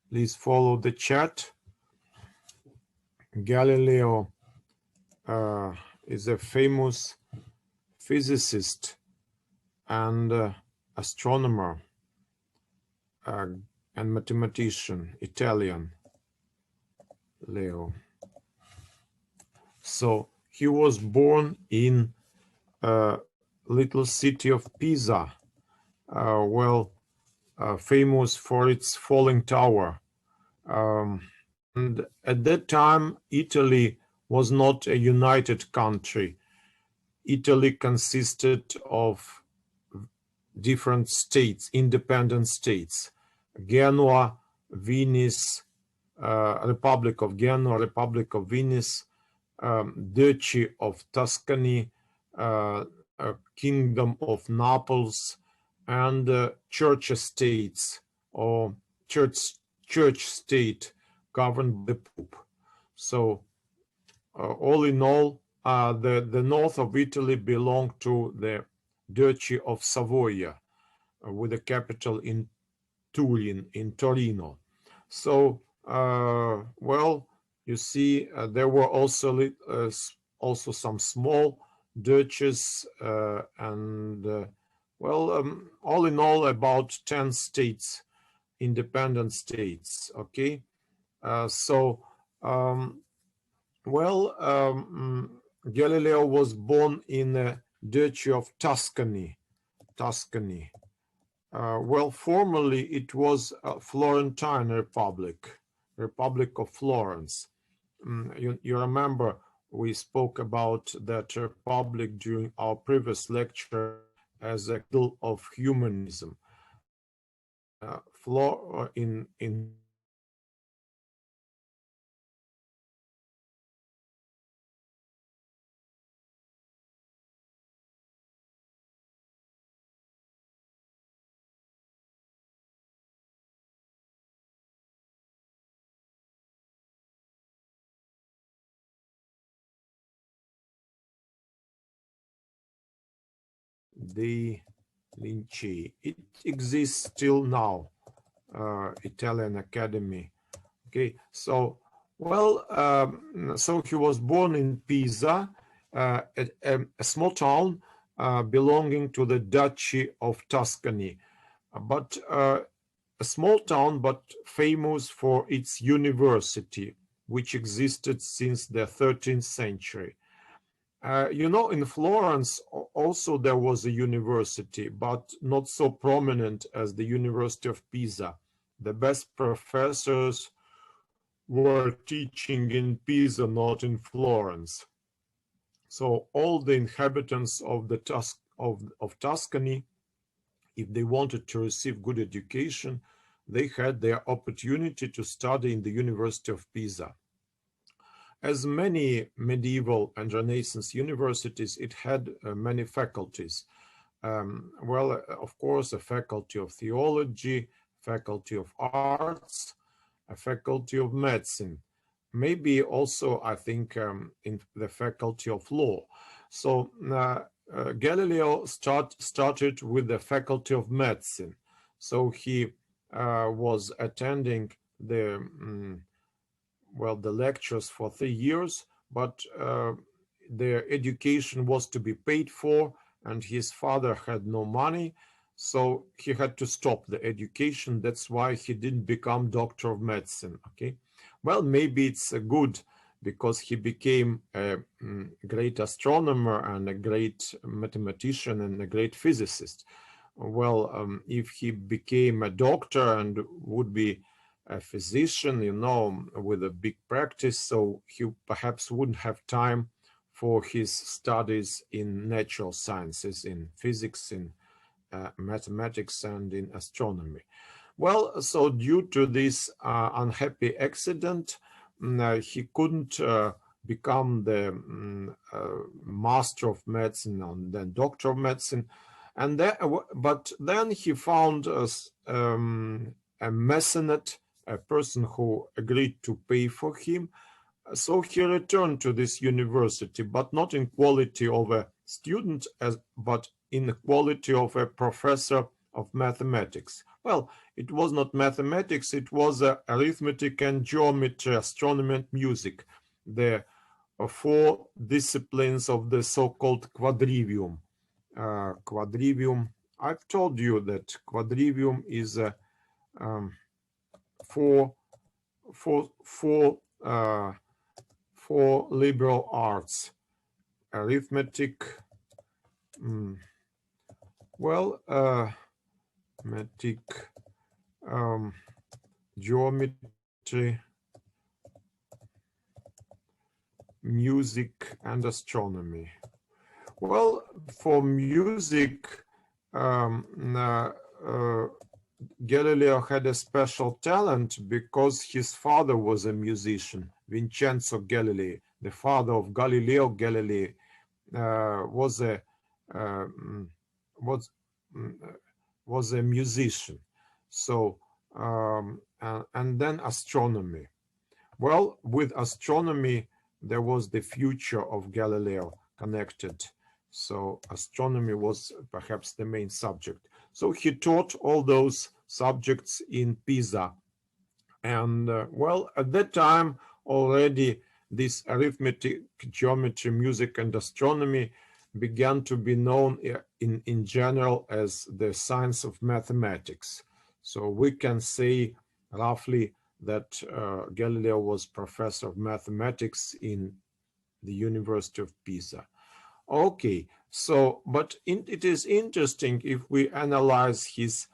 Please follow the chat. Galileo is a famous physicist and astronomer and mathematician, Italian, Leo. So he was born in little city of Pisa, famous for its falling tower. And at that time, Italy was not a united country. Italy consisted of different states, independent states. Genoa, Venice, Republic of Genoa, Republic of Venice, Duchy of Tuscany, Kingdom of Naples, and church estates or church state governed by the Pope. So all in all, the north of Italy belonged to the Duchy of Savoia, with a capital in Turin, in Torino. So, well, you see, there were also some small duchies, and all in all, about 10 states, independent states. Okay, Galileo was born in the Duchy of Tuscany. Formerly it was a Florentine Republic, Republic of Florence. You remember we spoke about that republic during our previous lecture as a model of humanism. In the Lincei. It exists still now, Italian Academy. Okay, so so he was born in Pisa, a small town belonging to the Duchy of Tuscany, but a small town but famous for its university, which existed since the 13th century. In Florence also there was a university, but not so prominent as the University of Pisa. The best professors were teaching in Pisa, not in Florence. So all the inhabitants of Tuscany, if they wanted to receive good education, they had their opportunity to study in the University of Pisa. As many medieval and Renaissance universities, it had many faculties. Of course, a faculty of theology, faculty of arts, a faculty of medicine, maybe also, I think, in the faculty of law. So Galileo started with the faculty of medicine. So he was attending the lectures for 3 years, but their education was to be paid for, and his father had no money, so he had to stop the education. That's why he didn't become doctor of medicine. Okay, well, maybe it's good because he became a great astronomer and a great mathematician and a great physicist. Well, if he became a doctor and would be a physician, with a big practice, so he perhaps wouldn't have time for his studies in natural sciences, in physics, in mathematics, and in astronomy. Well, so due to this unhappy accident, he couldn't become the master of medicine and then doctor of medicine, but then he found a mecenate, a person who agreed to pay for him. So he returned to this university, but not in quality of a student, but in the quality of a professor of mathematics, Well, it was not mathematics, it was arithmetic and geometry, astronomy and music, the four disciplines of the so-called quadrivium. Quadrivium, I've told you that quadrivium is four liberal arts: arithmetic, arithmetic, geometry, music, and astronomy. Well, for music, Galileo had a special talent because his father was a musician. Vincenzo Galilei, the father of Galileo Galilei, was a musician. So and then astronomy. Well, with astronomy there was the future of Galileo connected. So astronomy was perhaps the main subject. So he taught all those subjects in Pisa. And well, at that time already this arithmetic, geometry, music, and astronomy began to be known in general as the science of mathematics. So we can say roughly that Galileo was professor of mathematics in the University of Pisa. Okay, so, but it is interesting if we analyze his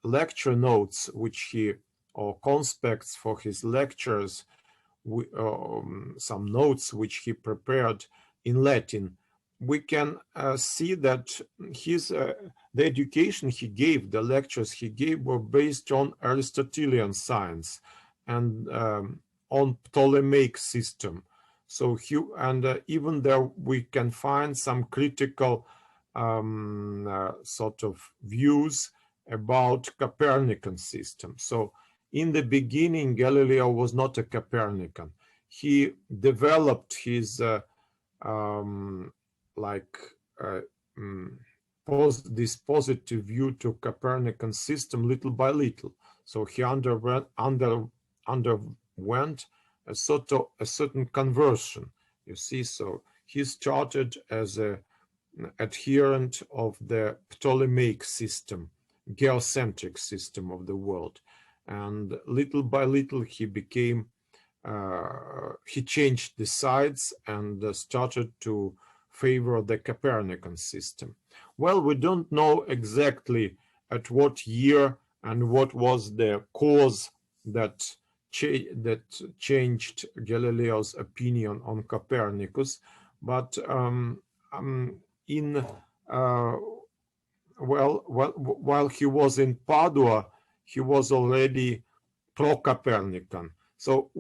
lecture notes, or conspects for his lectures, some notes which he prepared in Latin, we can see that the education he gave, the lectures he gave, were based on Aristotelian science and on Ptolemaic system. So even there we can find some critical sort of views about Copernican system. So in the beginning, Galileo was not a Copernican. He developed his this positive view to Copernican system little by little. So he underwent a certain conversion, you see. So he started as an adherent of the Ptolemaic system, geocentric system of the world, and little by little he became he changed the sides and started to favor the Copernican system. Well, we don't know exactly at what year and what was the cause that changed Galileo's opinion on Copernicus, but while he was in Padua, he was already pro-Copernican. So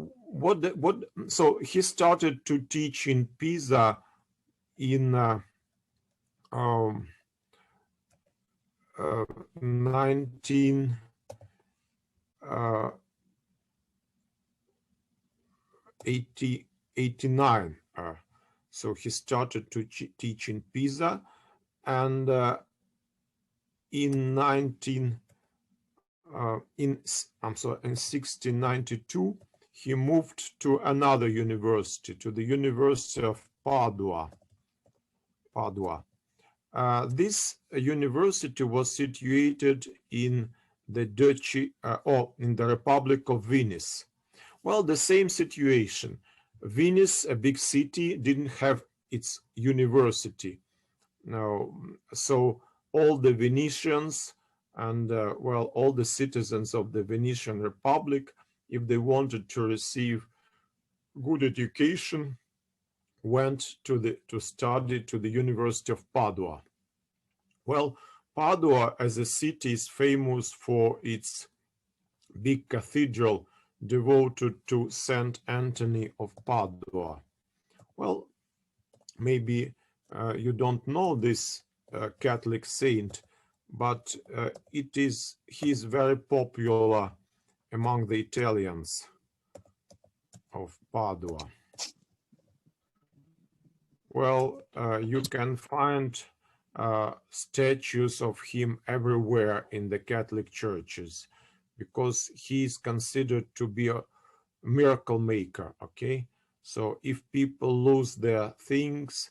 so he started to teach in Pisa in 1989. So he started to teach in Pisa, and in 1692 he moved to another university, to the University of Padua. This university was situated in the Duchy or in the Republic of Venice. Well, the same situation. Venice, a big city, didn't have its university. Now, so all the Venetians and well, all the citizens of the Venetian Republic, if they wanted to receive good education, went to study to the University of Padua. Well, Padua as a city is famous for its big cathedral devoted to Saint Anthony of Padua. Well, maybe you don't know this Catholic saint, but he's very popular among the Italians of Padua. Well, you can find statues of him everywhere in the Catholic churches, because he is considered to be a miracle maker. Okay, so if people lose their things,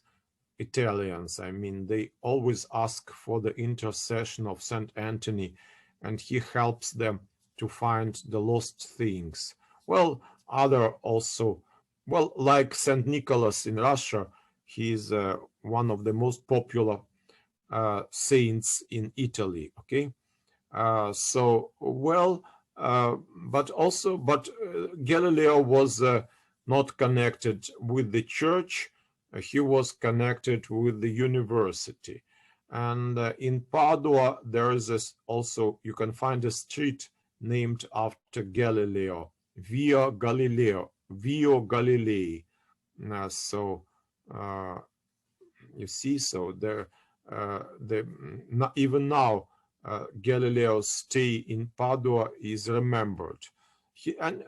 Italians, I mean, they always ask for the intercession of Saint Anthony, and he helps them to find the lost things. Well, other also, well, like Saint Nicholas in Russia, he is one of the most popular saints in Italy. Okay, so well, but Galileo was not connected with the church. He was connected with the university, and in Padua there is also, you can find a street named after Galileo, Via Galileo, Via Galilei. So you see, so there, even now, Galileo's stay in Padua is remembered. And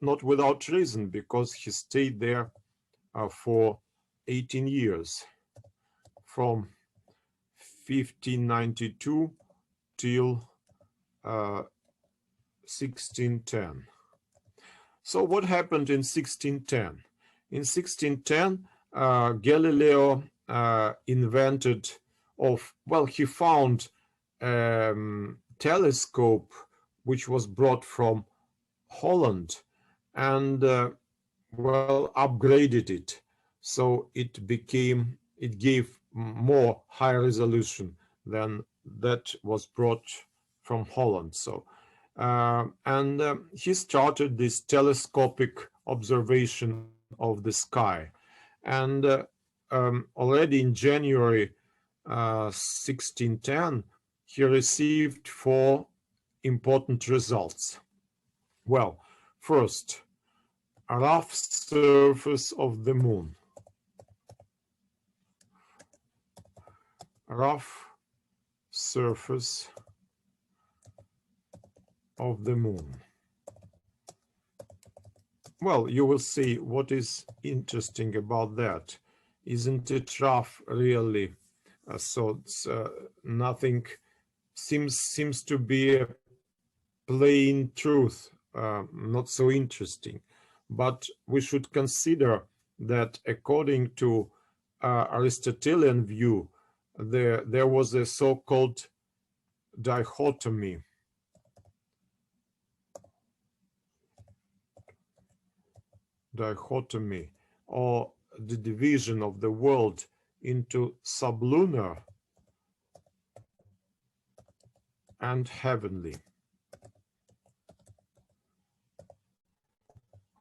not without reason, because he stayed there for 18 years, from 1592 till 1610. So what happened in 1610? In 1610, Galileo invented he found telescope which was brought from Holland, and upgraded it, so it gave more high resolution than that was brought from Holland. So he started this telescopic observation of the sky, and already in January 1610 he received 4 important results. Well, first, a rough surface of the moon. Rough surface of the moon. Well, you will see what is interesting about that. Isn't it rough, really? So nothing seems to be a plain truth, not so interesting. But we should consider that according to Aristotelian view, there was a so-called dichotomy. Dichotomy, or the division of the world into sublunar and heavenly.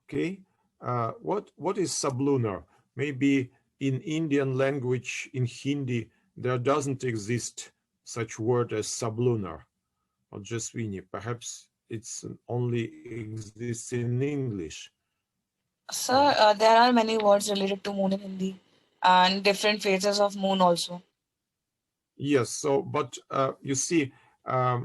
Okay, what is sublunar? Maybe in Indian language, in Hindi, there doesn't exist such word as sublunar or ojaswini. Perhaps it's only exists in English. Sir, there are many words related to moon in Hindi and different phases of moon also. Yes, so, but you see, I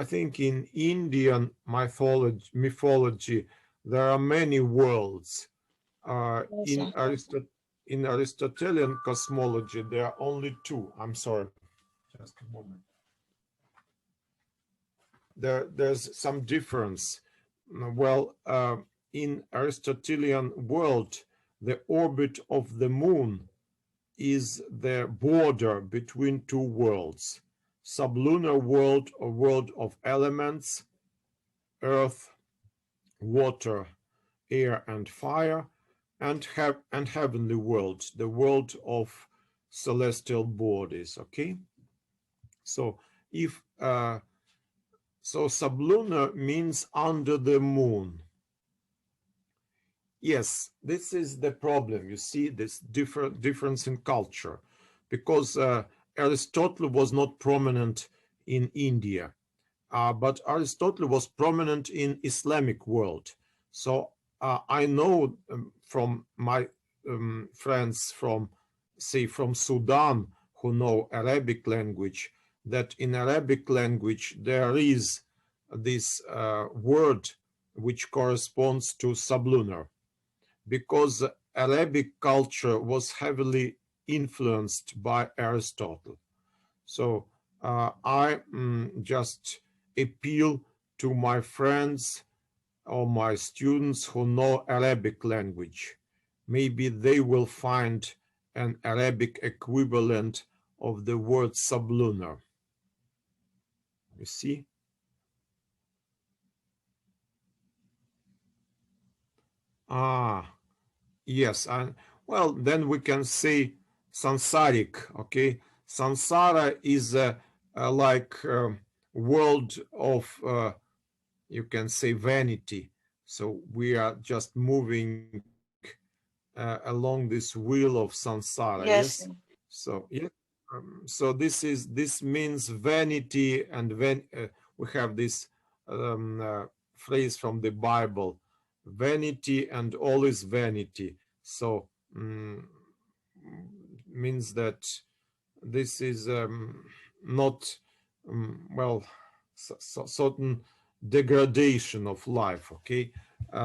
think in Indian mythology, there are many worlds. Yes, sir. In Aristotelian cosmology, there are only 2. I'm sorry, just a moment. There's some difference. Well, in Aristotelian world, the orbit of the moon is the border between 2 worlds: sublunar world, a world of elements, earth, water, air, and fire, and heavenly world, the world of celestial bodies. Okay, so if so sublunar means under the moon. Yes, this is the problem. You see this difference in culture, because Aristotle was not prominent in India, but Aristotle was prominent in Islamic world. So I know from my friends from, say, from Sudan, who know Arabic language, that in Arabic language there is this word which corresponds to sublunar, because Arabic culture was heavily influenced by Aristotle. So I just appeal to my friends or my students who know Arabic language. Maybe they will find an Arabic equivalent of the word sublunar. You see? Yes, and well, then we can say sansaaric, okay? Sansara is like world of, you can say, vanity. So we are just moving along this wheel of samsara. Yes. Yes. So yeah. So this means vanity, and we have this phrase from the Bible: vanity and all is vanity. So means that this is not well, certain degradation of life. Okay.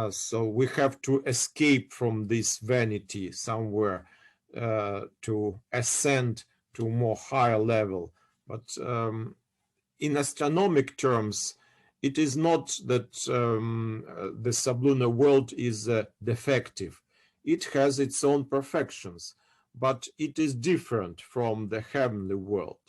So we have to escape from this vanity somewhere to ascend to a more higher level. But in astronomic terms, it is not that the sublunar world is defective. It has its own perfections, but it is different from the heavenly world.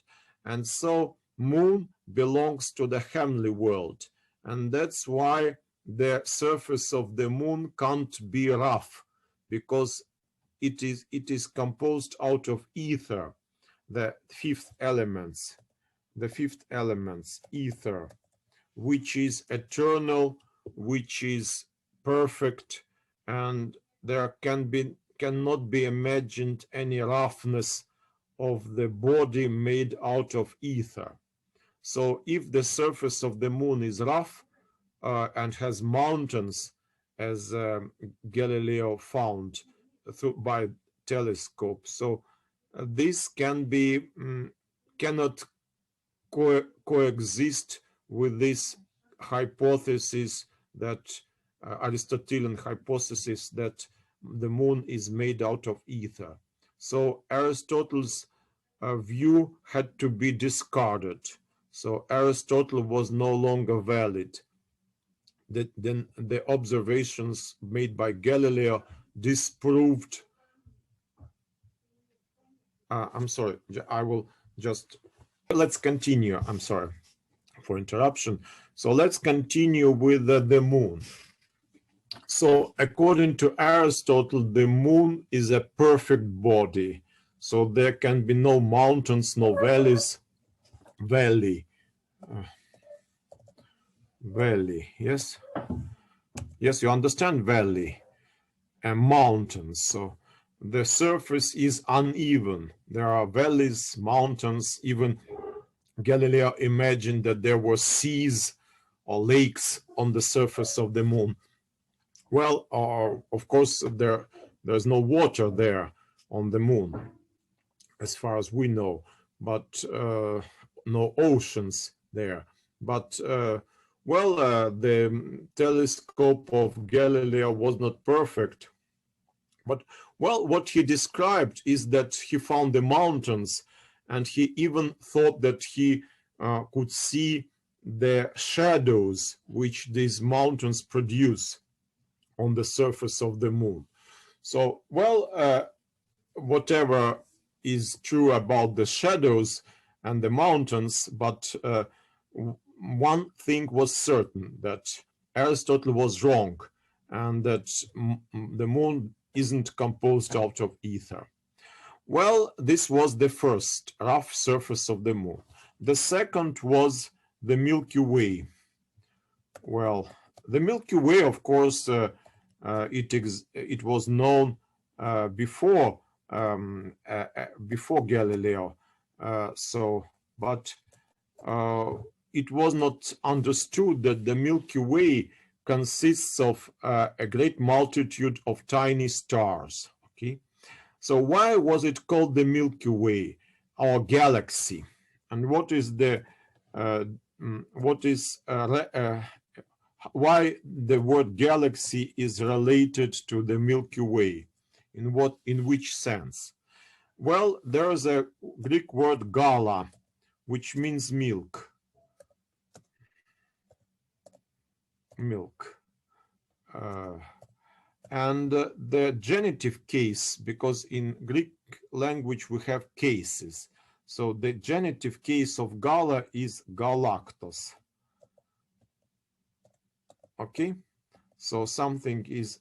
And so moon belongs to the heavenly world. And that's why the surface of the moon can't be rough, because it is composed out of ether, the fifth elements, ether, which is eternal, which is perfect, and there cannot be imagined any roughness of the body made out of ether. So if the surface of the moon is rough and has mountains, as Galileo found by telescope, so this cannot coexist with this hypothesis, that Aristotelian hypothesis that the moon is made out of ether. So Aristotle's view had to be discarded. So Aristotle was no longer valid. Then the observations made by Galileo disproved. I'm sorry, I will just, let's continue. I'm sorry for interruption. So let's continue with the moon. So according to Aristotle, the moon is a perfect body. So there can be no mountains, no valleys. Valley, yes? Yes, you understand valley and mountains. So the surface is uneven. There are valleys, mountains. Even Galileo imagined that there were seas or lakes on the surface of the moon. Well, of course, there's no water there on the moon, as far as we know, but no oceans there. But the telescope of Galileo was not perfect. But well, what he described is that he found the mountains, and he even thought that he could see the shadows which these mountains produce on the surface of the moon. So, well, whatever is true about the shadows and the mountains, but one thing was certain, that Aristotle was wrong, and that the moon isn't composed out of ether. Well, this was the first rough surface of the moon. The second was the Milky Way. Well, the Milky Way, of course, it was known before Galileo. But it was not understood that the Milky Way consists of a great multitude of tiny stars. Okay, so why was it called the Milky Way, our galaxy? And what is why the word galaxy is related to the Milky Way? In which sense? Well, there is a Greek word gala, which means milk. Milk. And the genitive case, because in Greek language we have cases. So the genitive case of gala is galactos. Okay, so something is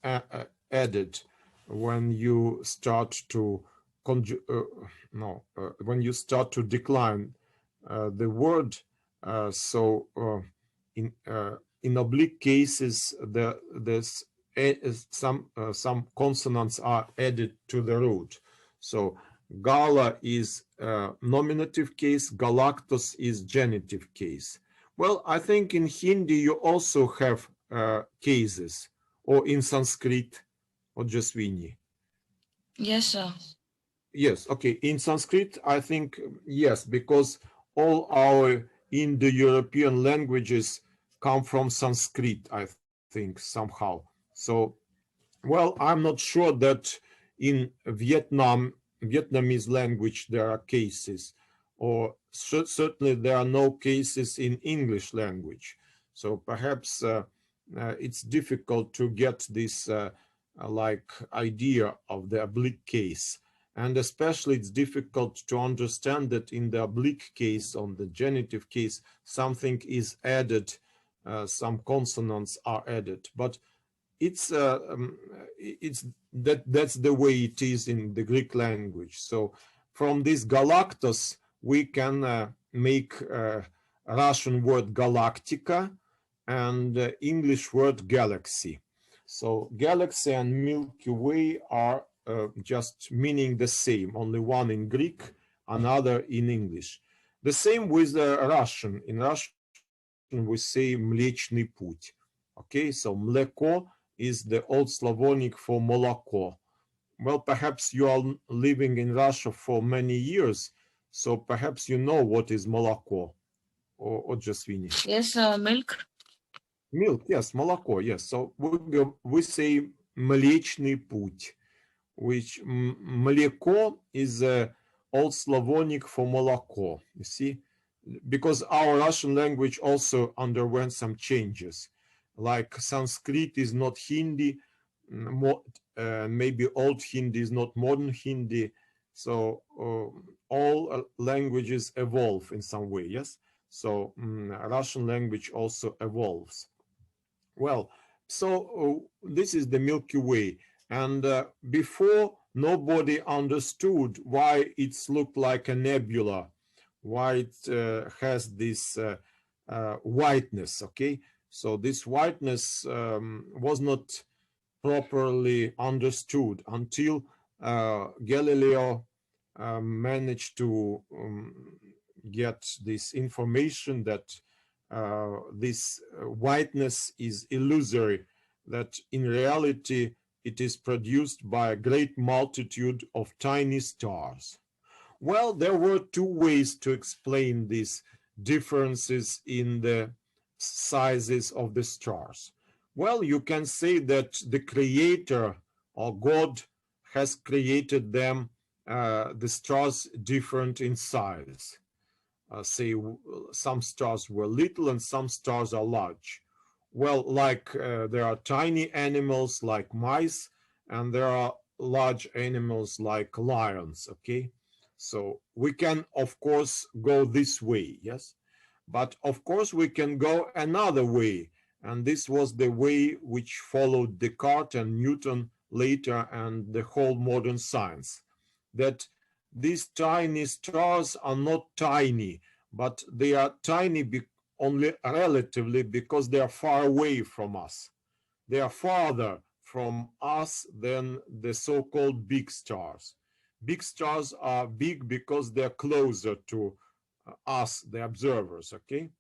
added when you start to when you start to decline the word. In oblique cases, there's some consonants are added to the root. So gala is nominative case, galactos is genitive case. Well, I think in Hindi you also have cases, or in Sanskrit, ojaswini. Yes, sir. Yes, okay. In Sanskrit, I think yes, because all our Indo-European languages come from Sanskrit, I think, somehow. So, well, I'm not sure that in Vietnamese language there are cases, or certainly there are no cases in English language. So perhaps it's difficult to get this like idea of the oblique case. And especially it's difficult to understand that in the oblique case, on the genitive case, something is added, some consonants are added. But that's the way it is in the Greek language. So from this galactos, we can make Russian word galactica and English word galaxy. So galaxy and Milky Way are just meaning the same, only one in Greek, another in English. The same with Russian. In Russian, we say Mlечный путь. Okay, so mleko is the Old Slavonic for молоко. Well, perhaps you are living in Russia for many years, so perhaps you know what is молоко or ojaswini. Yes, milk. Milk, yes, молоко, yes. So we say Mlечный путь, which mleko is Old Slavonic for молоко, you see? Because our Russian language also underwent some changes. Like Sanskrit is not Hindi, maybe Old Hindi is not modern Hindi. So all languages evolve in some way, yes? So Russian language also evolves. Well, so this is the Milky Way. And before, nobody understood why it's looked like a nebula, why it has this whiteness, okay? So this whiteness was not properly understood until Galileo managed to get this information that this whiteness is illusory, that in reality it is produced by a great multitude of tiny stars. Well, there were two ways to explain these differences in the sizes of the stars. Well, you can say that the creator or God has created them, the stars different in size. Say some stars were little and some stars are large. Well, like there are tiny animals like mice, and there are large animals like lions, okay? So we can, of course, go this way, yes? But of course we can go another way, and this was the way which followed Descartes and Newton later and the whole modern science, that these tiny stars are not tiny, but they are tiny only relatively because they are far away from us. They are farther from us than the so-called big stars. Big stars are big because they're closer to us, the observers, okay?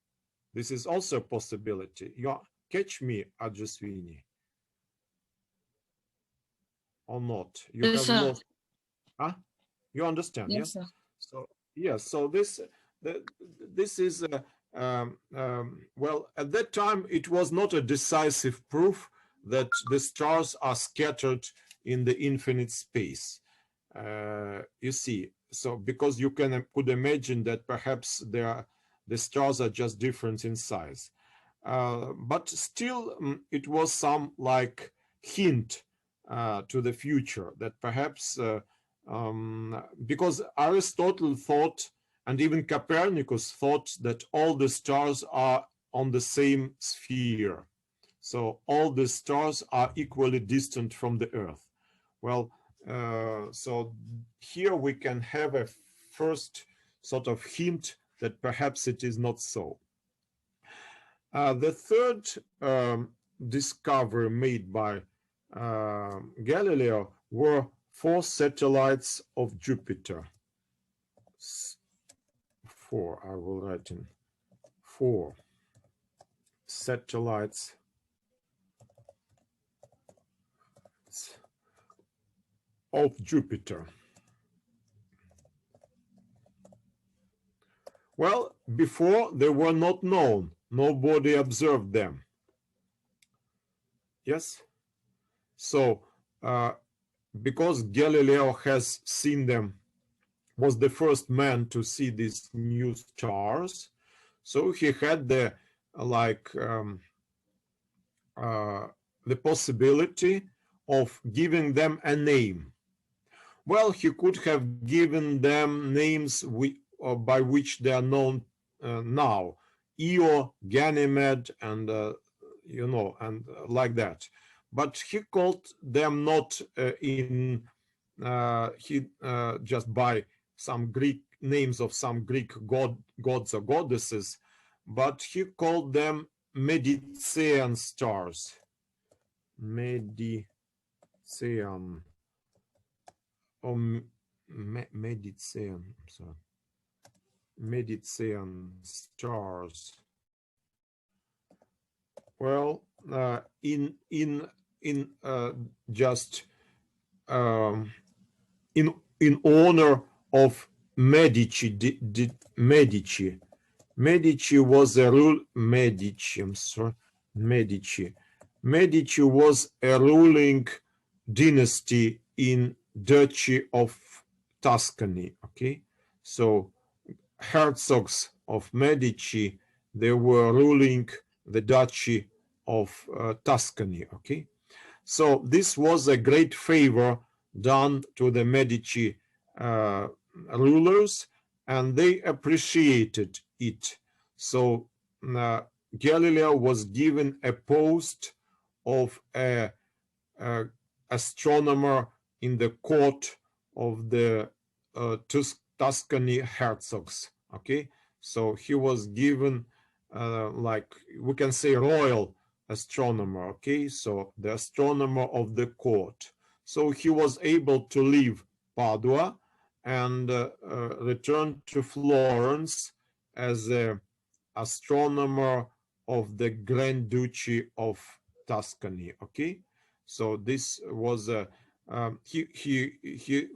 This is also a possibility. You catch me, ojaswini, or not? You Yes, have sir. lost, huh? You understand, Yes, yeah? sir. So, yes, so this is, well, at that time, it was not a decisive proof that the stars are scattered in the infinite space. you see, so because you could imagine that perhaps the stars are just different in size, but still it was some like hint to the future that perhaps because Aristotle thought, and even Copernicus thought, that all the stars are on the same sphere. So all the stars are equally distant from the Earth. Well, so here we can have a first sort of hint that perhaps it is not so. The third discovery made by Galileo were 4 satellites of Jupiter. 4, I will write in 4 satellites of Jupiter. Well, before they were not known. Nobody observed them. Yes? So, because Galileo has seen them, was the first man to see these new stars, so he had the the possibility of giving them a name. Well, he could have given them names by which they are known now, Io, Ganymede, and you know, and like that. But he called them not just by some Greek names of some Greek gods or goddesses, but he called them Medicean stars. Medicean. Medicean, sorry. Medicean stars. Well, in honor of Medici. Medici was a Medici was a ruling dynasty in Duchy of Tuscany. Okay, so herzogs of Medici, they were ruling the Duchy of Tuscany. Okay, so this was a great favor done to the Medici rulers, and they appreciated it. So Galileo was given a post of a astronomer in the court of the Tuscany herzogs. Okay, so he was given like we can say royal astronomer. Okay, so the astronomer of the court. So he was able to leave Padua and return to Florence as an astronomer of the Grand Duchy of Tuscany. Okay, so this was a he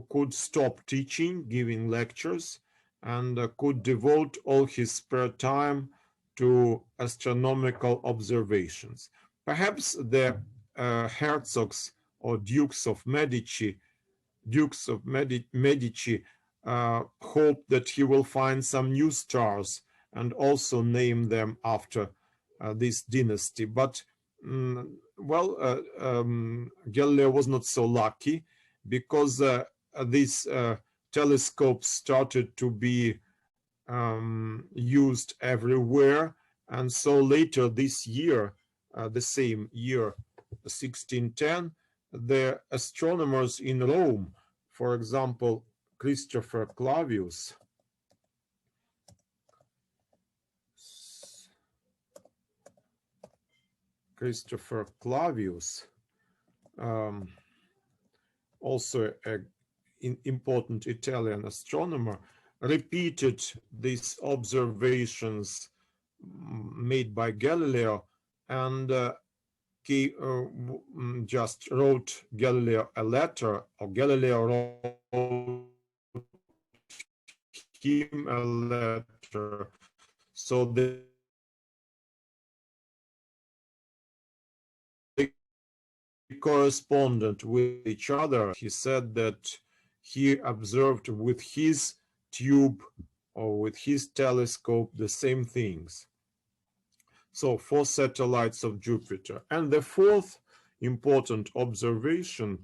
could stop teaching, giving lectures, and could devote all his spare time to astronomical observations. Perhaps the herzogs or dukes of Medici hope that he will find some new stars and also name them after this dynasty. But Galileo was not so lucky, because these telescopes started to be used everywhere, and so later this year, the same year, 1610, the astronomers in Rome, for example, Christopher Clavius, also an important Italian astronomer, repeated these observations made by Galileo, and he just wrote Galileo a letter, or Galileo wrote him a letter. So they corresponded with each other. He said that he observed with his tube or with his telescope the same things. So 4 satellites of Jupiter. And the fourth important observation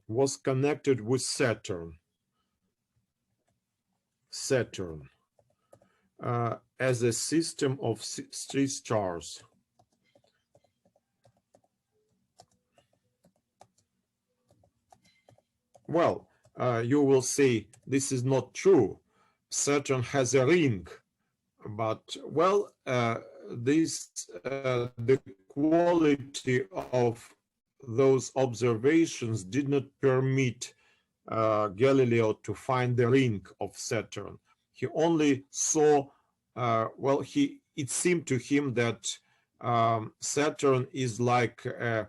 was connected with Saturn. Saturn as a system of 3 stars. Well, you will say this is not true. Saturn has a ring, but well, the quality of those observations did not permit Galileo to find the ring of Saturn. He only saw, well, it seemed to him that Saturn is like a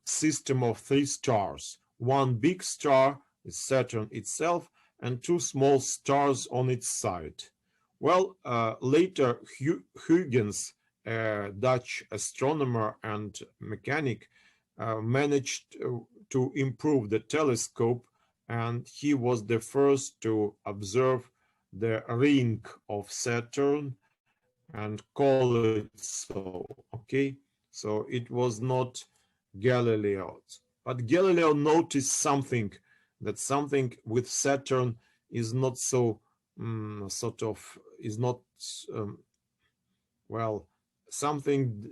system of 3 stars. One big star is Saturn itself, and 2 small stars on its side. Well, later Huygens, a Dutch astronomer and mechanic, managed to improve the telescope, and he was the first to observe the ring of Saturn and call it so. Okay, so it was not Galileo's, but Galileo noticed something, that something with Saturn is not so is not well, something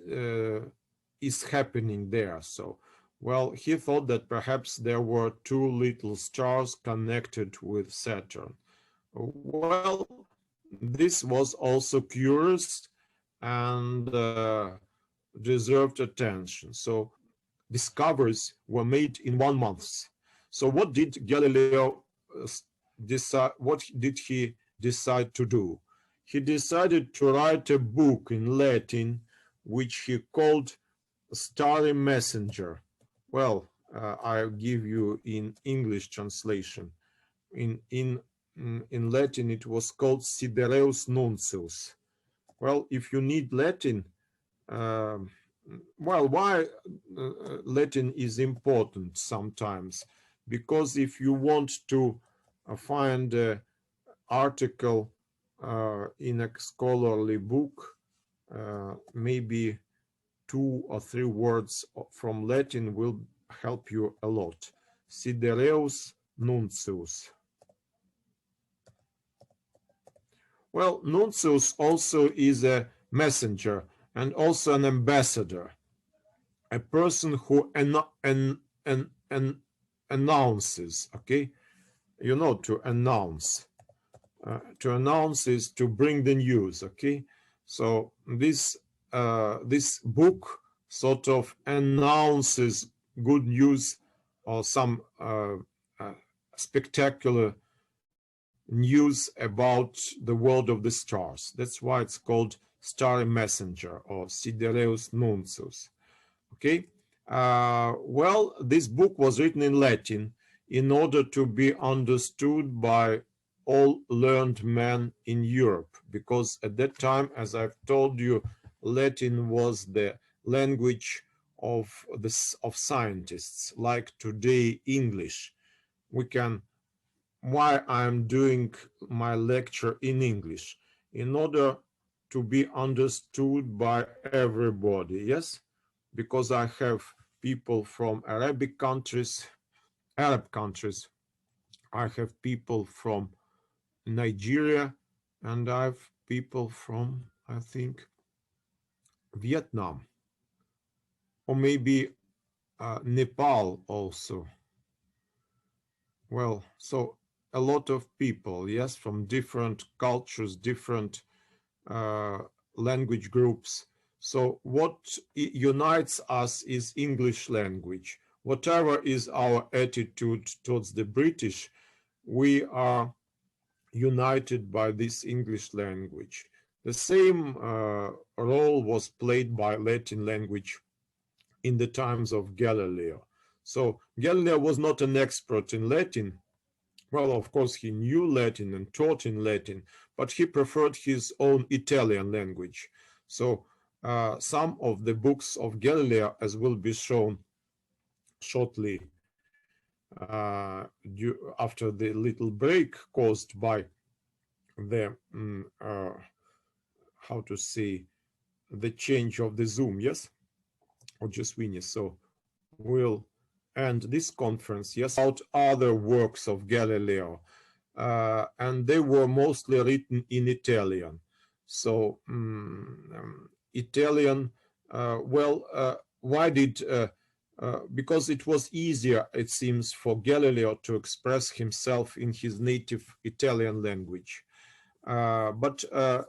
is happening there. So well, he thought that perhaps there were 2 little stars connected with Saturn. Well, this was also curious and deserved attention. So discoveries were made in 1 month. So what did Galileo decide? What did he decide to do? He decided to write a book in Latin, which he called Starry Messenger. Well, I'll give you in English translation. In Latin, it was called Sidereus Nuncius. Well, if you need Latin, well, why Latin is important sometimes? Because if you want to find an article in a scholarly book, maybe 2 or 3 words from Latin will help you a lot. Sidereus Nuncius. Well, Nuncius also is a messenger and also an ambassador, a person who announces, okay? You know, to announce. To announce is to bring the news, okay? So this book sort of announces good news or some spectacular news about the world of the stars. That's why it's called Starry Messenger or Sidereus Nuncius. Okay, well, this book was written in Latin in order to be understood by all learned men in Europe, because at that time, as I've told you, Latin was the language of scientists, like today English. Why I'm doing my lecture in English? In order to be understood by everybody, yes? Because I have people from Arab countries, I have people from Nigeria, and I have people from, I think, Vietnam, or maybe Nepal also. Well, so a lot of people, yes, from different cultures, different language groups. So what unites us is English language. Whatever is our attitude towards the British, we are united by this English language. The same role was played by Latin language in the times of Galileo. So Galileo was not an expert in Latin. Well, of course, he knew Latin and taught in Latin, but he preferred his own Italian language. So some of the books of Galileo, as will be shown shortly, after the little break caused by the how to say, the change of the Zoom, yes, ojaswini. So we'll end this conference, yes, about other works of Galileo, and they were mostly written in Italian. So Italian, why did because it was easier, it seems, for Galileo to express himself in his native Italian language. But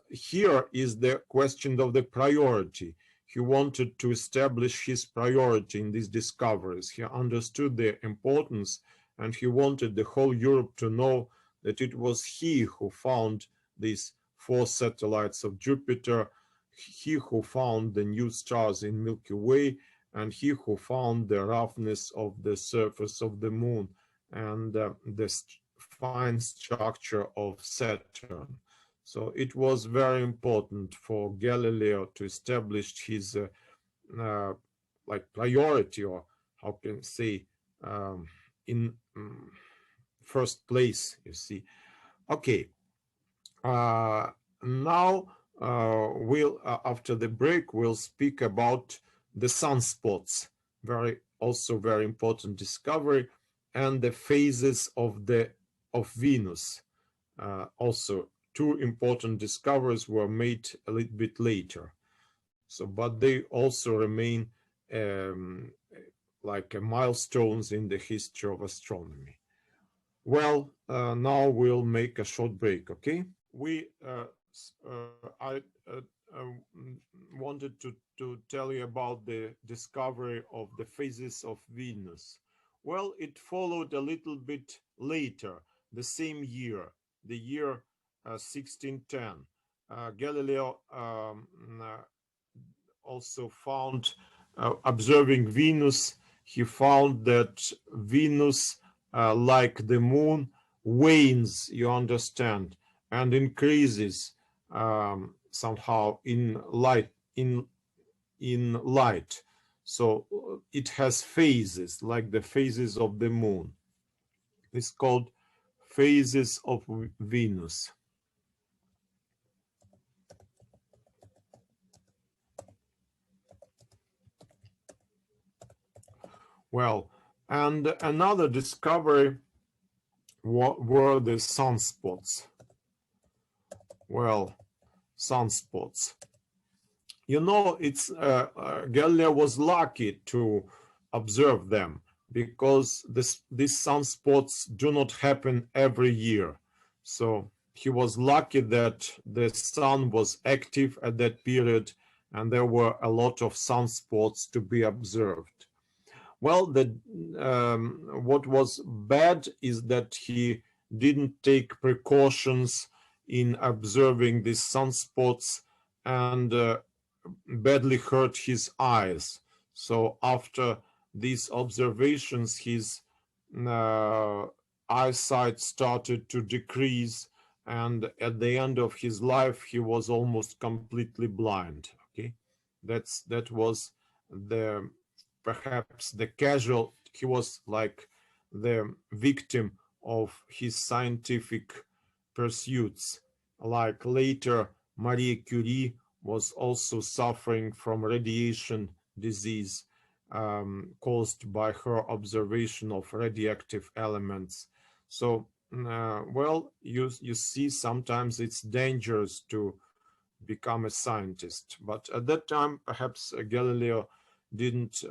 here is the question of the priority. He wanted to establish his priority in these discoveries. He understood their importance, and he wanted the whole Europe to know that it was he who found these 4 satellites of Jupiter, he who found the new stars in Milky Way, and he who found the roughness of the surface of the moon and the fine structure of Saturn. So it was very important for Galileo to establish his like priority, or how can I say, in first place, you see. Okay, now we'll after the break we'll speak about the sunspots, also very important discovery, and the phases of Venus. Also 2 important discoveries were made a little bit later. So, but they also remain like milestones in the history of astronomy. Well, now we'll make a short break, okay? I wanted to tell you about the discovery of the phases of Venus. Well, it followed a little bit later, the same year, the year 1610. Galileo also found, observing Venus, he found that Venus, like the moon, wanes, you understand, and increases somehow in light. So it has phases, like the phases of the moon. It's called phases of Venus. Well, and another discovery were the sunspots. Well, sunspots. You know, it's Galileo was lucky to observe them, because these sunspots do not happen every year. So he was lucky that the sun was active at that period, and there were a lot of sunspots to be observed. Well, what was bad is that he didn't take precautions in observing these sunspots, and badly hurt his eyes. So after these observations, his eyesight started to decrease, and at the end of his life, he was almost completely blind. Okay, that was perhaps the casual. He was like the victim of his scientific pursuits. Like later, Marie Curie was also suffering from radiation disease caused by her observation of radioactive elements. So, well, you see, sometimes it's dangerous to become a scientist. But at that time, perhaps Galileo didn't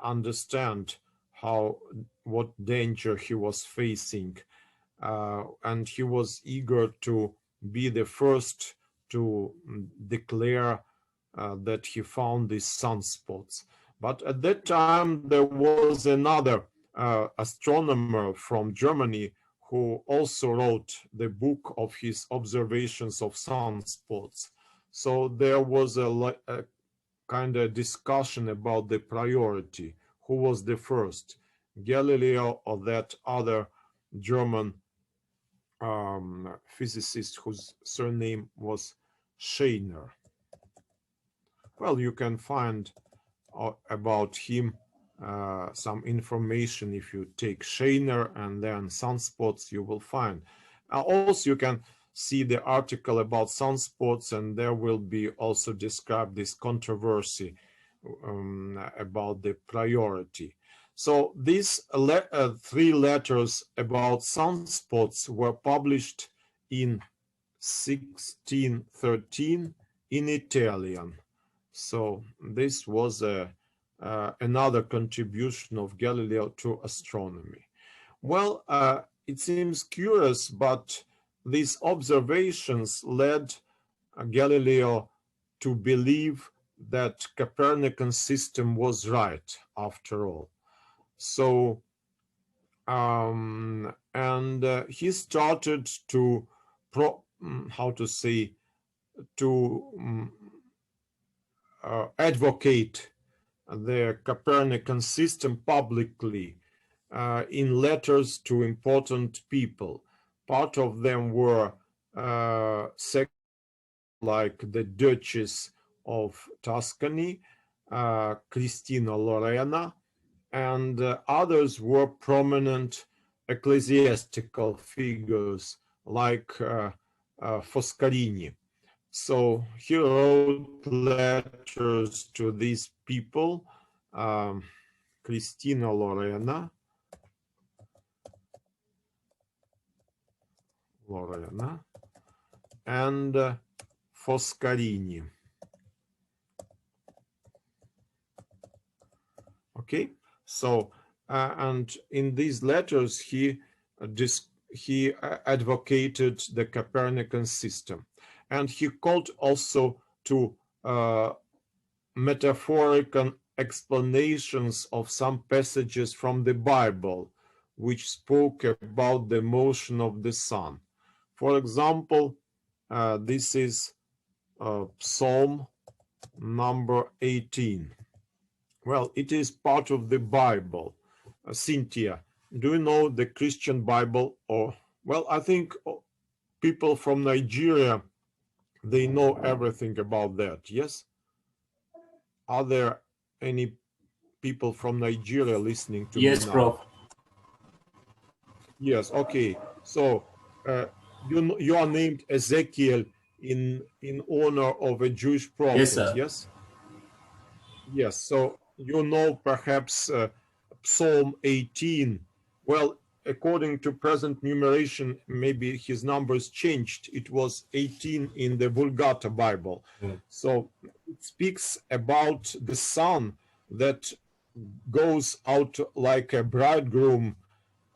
understand what danger he was facing, and he was eager to be the first to declare that he found these sunspots. But at that time, there was another astronomer from Germany who also wrote the book of his observations of sunspots. So there was a kind of discussion about the priority. Who was the first, Galileo or that other German physicist whose surname was Scheiner? Well, you can find about him some information. If you take Scheiner and then Sunspots, you will find. Also, you can see the article about sunspots, and there will be also described this controversy about the priority. So these three letters about sunspots were published in 1613 in Italian. So this was another contribution of Galileo to astronomy. Well, it seems curious, but these observations led Galileo to believe that Copernican system was right after all. So, he started to, advocate the Copernican system publicly in letters to important people. Part of them were like the Duchess of Tuscany, Cristina Lorena, and others were prominent ecclesiastical figures like Foscarini. So he wrote letters to these people, Cristina Lorena, and Foscarini. Okay, so and in these letters he advocated the Copernican system, and he called also to metaphorical explanations of some passages from the Bible which spoke about the motion of the sun. For example, this is Psalm number 18. Well, it is part of the Bible. Cynthia, do you know the Christian Bible? Or, well, I think people from Nigeria, they know everything about that, yes? Are there any people from Nigeria listening to me now? Prof. Yes, okay. So you are named Ezekiel in honor of a Jewish prophet, Yes, sir. yes? Yes, so you know perhaps Psalm 18. Well, according to present numeration, maybe his numbers changed. It was 18 in the Vulgata Bible. So it speaks about the sun that goes out like a bridegroom,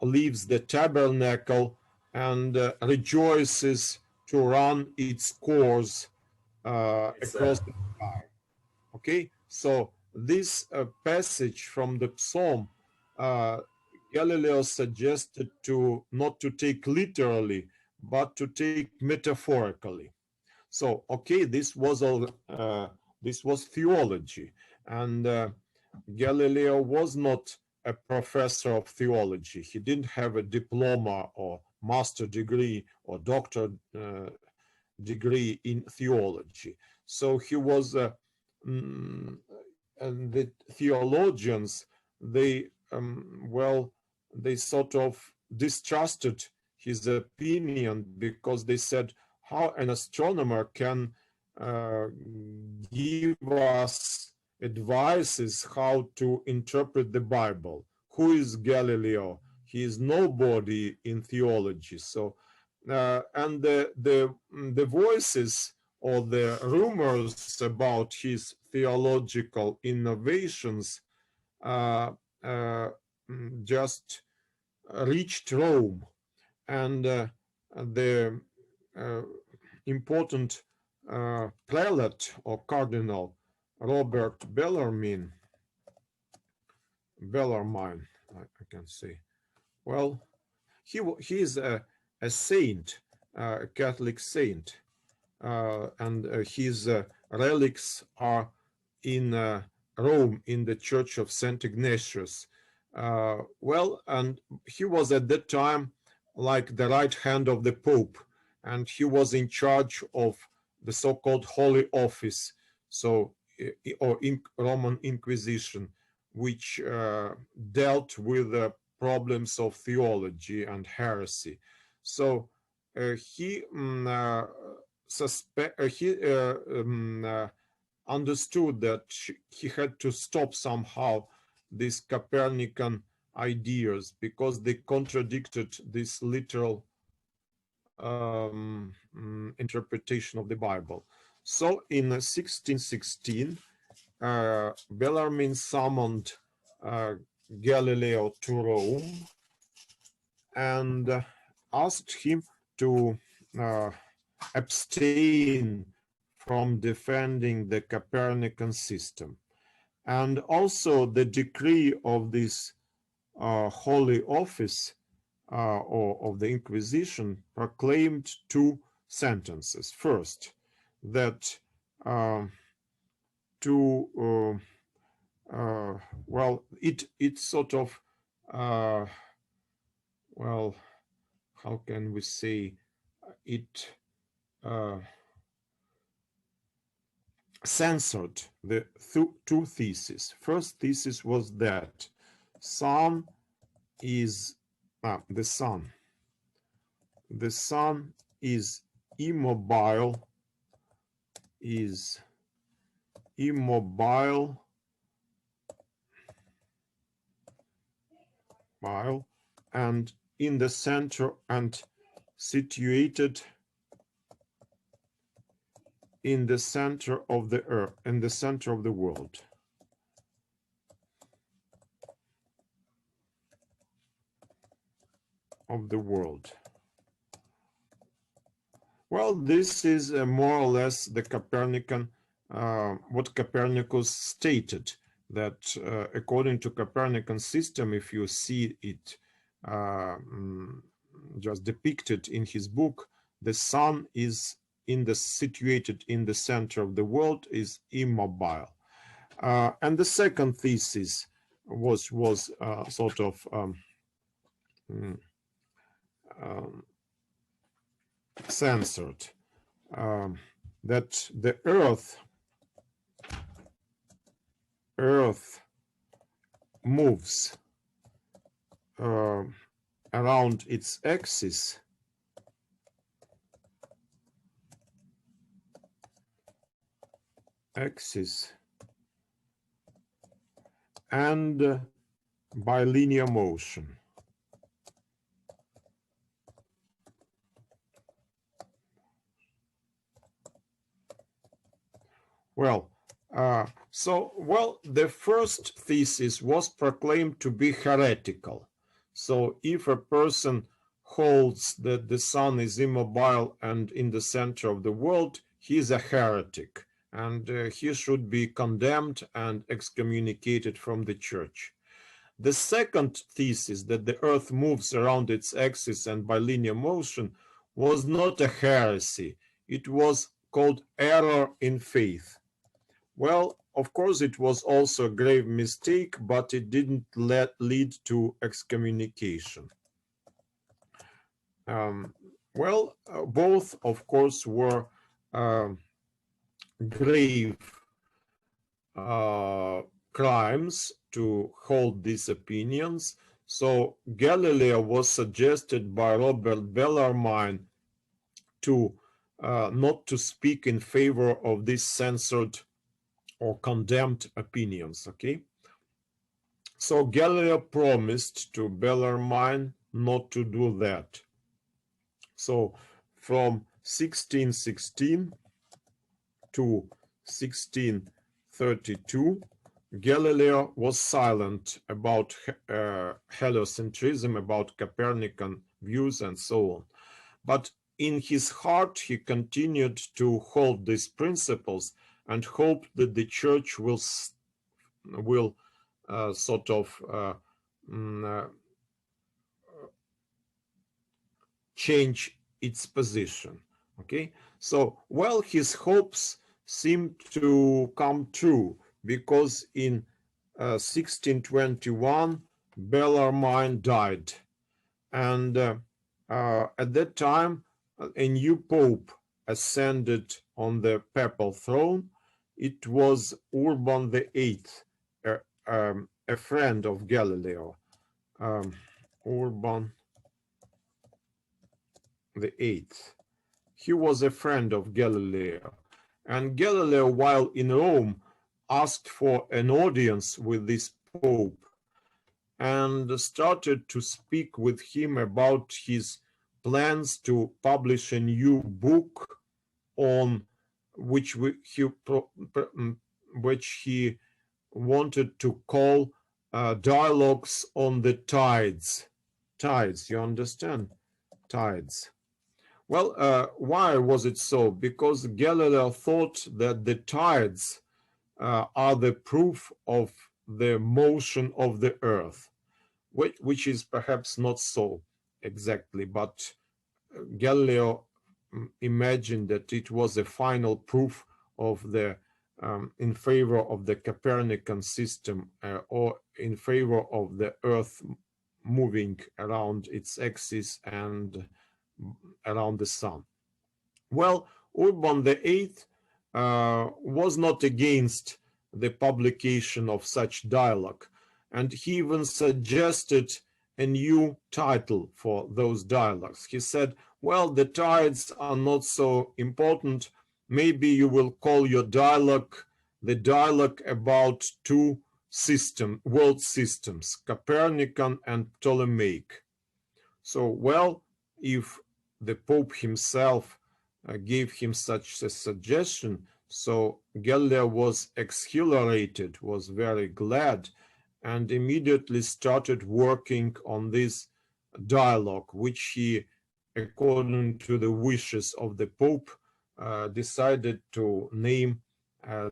leaves the tabernacle and rejoices to run its course across the sky. Okay, so this passage from the Psalm, Galileo suggested to not to take literally, but to take metaphorically. So, okay, this was theology, and Galileo was not a professor of theology. He didn't have a diploma or master degree or doctor degree in theology. So he was, and the theologians, they sort of distrusted his opinion because they said, how an astronomer can give us advices how to interpret the Bible. Who is Galileo? He is nobody in theology. So, and the voices or the rumors about his theological innovations just reached Rome, and the important prelate or cardinal Robert Bellarmine, I can say. Well, he is a saint, a Catholic saint, and his relics are in Rome in the Church of St. Ignatius. Well, and he was at that time like the right hand of the Pope, and he was in charge of the so-called Holy Office, so or in Roman Inquisition, which dealt with the problems of theology and heresy. So he understood that he had to stop somehow these Copernican ideas because they contradicted this literal interpretation of the Bible. So in 1616, Bellarmine summoned Galileo to Rome and asked him to abstain from defending the Copernican system. And also the decree of this Holy Office or of the Inquisition proclaimed two sentences. First, that well, it sort of well, how can we say it censored the two theses. First thesis was that sun is the sun is immobile, and in the center and situated in the center of the earth, in the center of the world. Well, this is more or less the Copernican, what Copernicus stated, that according to Copernican system, if you see it just depicted in his book, the sun is situated in the center of the world, is immobile. And the second thesis was sort of censored, that the earth moves around its axis and by linear motion. Well, the first thesis was proclaimed to be heretical. So if a person holds that the sun is immobile and in the center of the world, he is a heretic, and he should be condemned and excommunicated from the church. The second thesis, that the earth moves around its axis and by linear motion, was not a heresy. It was called error in faith. Well, of course, it was also a grave mistake, but it didn't lead to excommunication. Both, of course, were grave crimes to hold these opinions. So Galileo was suggested by Robert Bellarmine to not to speak in favor of these censored or condemned opinions, okay? So Galileo promised to Bellarmine not to do that. So from 1616 to 1632, Galileo was silent about heliocentrism, about Copernican views and so on. But in his heart, he continued to hold these principles and hoped that the church will sort of change its position. Okay, so well, his hopes seemed to come true, because in 1621 Bellarmine died, and at that time a new pope ascended on the papal throne. It was Urban VIII, a friend of Galileo, Urban the Eighth. He was a friend of Galileo, and Galileo, while in Rome, asked for an audience with this Pope and started to speak with him about his plans to publish a new book on which he wanted to call Dialogues on the Tides. Tides, you understand? Tides. Well, why was it so? Because Galileo thought that the tides are the proof of the motion of the Earth, which is perhaps not so exactly, but Galileo imagined that it was a final proof of the in favor of the Copernican system or in favor of the Earth moving around its axis and around the sun. Well, Urban VIII was not against the publication of such dialogue, and he even suggested a new title for those dialogues. He said, well, the tides are not so important. Maybe you will call your dialogue the dialogue about two world systems, Copernican and Ptolemaic. So, well, if the Pope himself gave him such a suggestion, so Galileo was exhilarated, was very glad, and immediately started working on this dialogue, which he, according to the wishes of the Pope, decided to name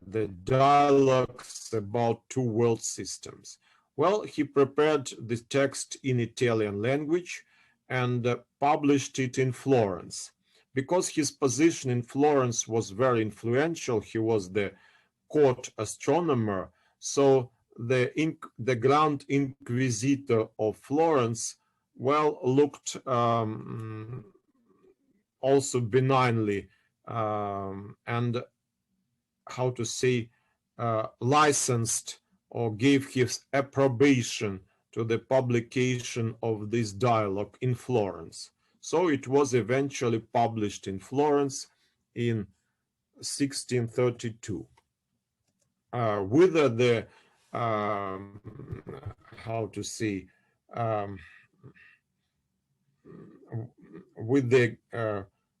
the dialogues about two world systems. Well, he prepared the text in Italian language and published it in Florence. Because his position in Florence was very influential, he was the court astronomer, so the Grand Inquisitor of Florence, well, looked also benignly and, how to say, licensed or gave his approbation to the publication of this dialogue in Florence. So it was eventually published in Florence in 1632. With the, how to say, with the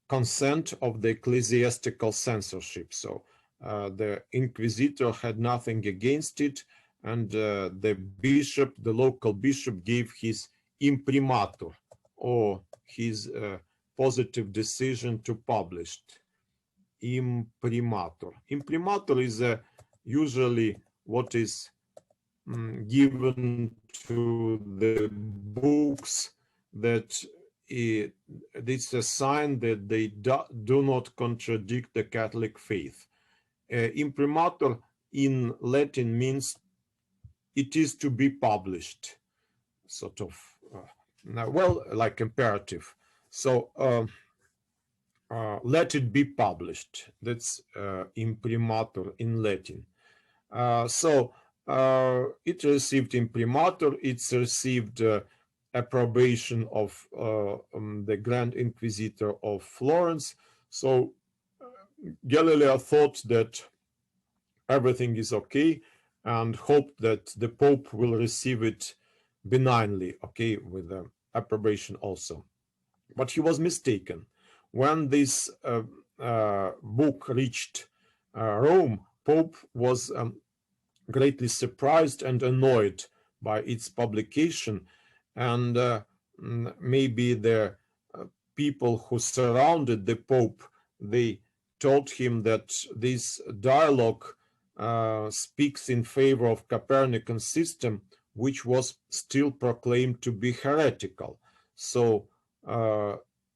consent of the ecclesiastical censorship. So the Inquisitor had nothing against it, and the bishop, the local bishop, gave his imprimatur, or his positive decision to publish it. Imprimatur. Imprimatur is usually what is given to the books that it's a sign that they do not contradict the Catholic faith. Imprimatur in Latin means it is to be published, sort of, well, like imperative. So let it be published. That's imprimatur in Latin. So it received imprimatur, it's received approbation of the Grand Inquisitor of Florence. So Galileo thought that everything is okay and hoped that the Pope will receive it benignly, okay, with approbation also. But he was mistaken. When this book reached Rome, Pope was greatly surprised and annoyed by its publication, and maybe the people who surrounded the Pope, they told him that this dialogue speaks in favor of Copernican system, which was still proclaimed to be heretical. So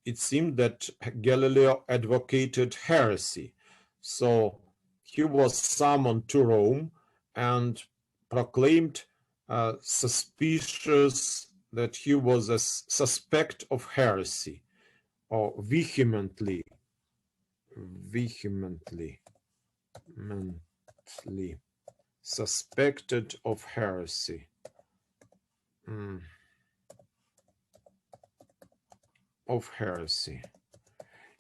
it seemed that Galileo advocated heresy. So he was summoned to Rome and proclaimed suspicious that he was a suspect of heresy, or vehemently suspected of heresy. of heresy.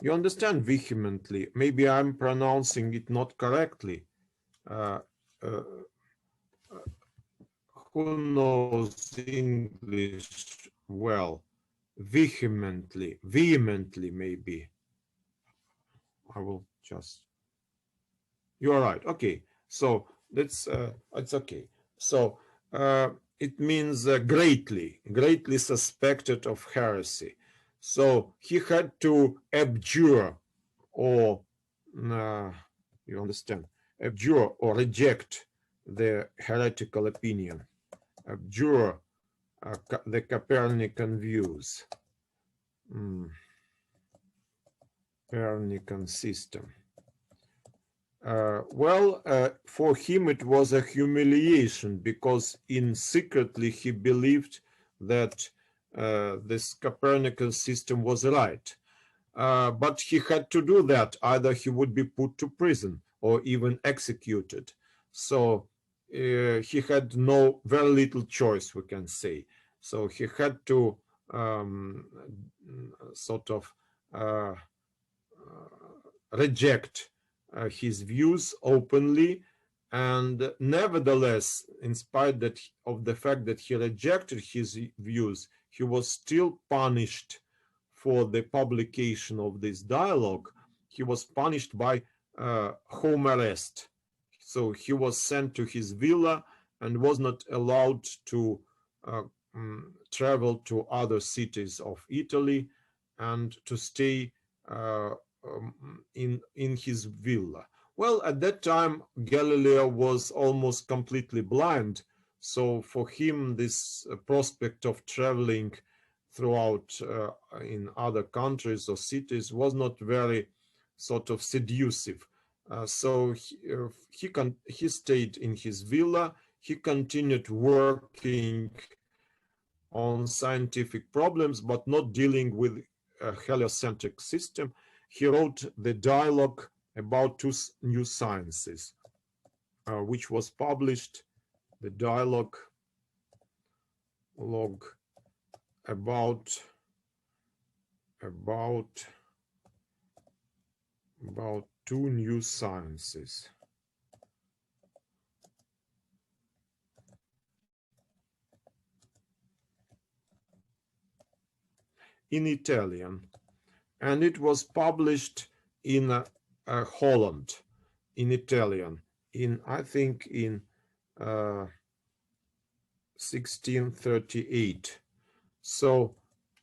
You understand vehemently. Maybe I'm pronouncing it not correctly. Who knows English well? Vehemently, maybe. I will just. You are right. Okay, so that's it's okay. So it means greatly suspected of heresy. So he had to abjure, or you understand, abjure or reject the heretical opinion, abjure the Copernican views, Copernican system. For him it was a humiliation, because in secretly he believed that this Copernican system was right. But he had to do that. Either he would be put to prison or even executed. So he had very little choice, we can say. So he had to sort of reject his views openly, and nevertheless, in spite of the fact that he rejected his views, he was still punished for the publication of this dialogue. He was punished by home arrest. So he was sent to his villa and was not allowed to travel to other cities of Italy and to stay in his villa. Well, at that time, Galileo was almost completely blind. So for him, this prospect of traveling throughout in other countries or cities was not very sort of seductive. So he stayed in his villa. He continued working on scientific problems, but not dealing with a heliocentric system. He wrote the dialogue about two new sciences, which was published, the dialogue about two new sciences. In Italian, and it was published in Holland in Italian, I think in 1638. So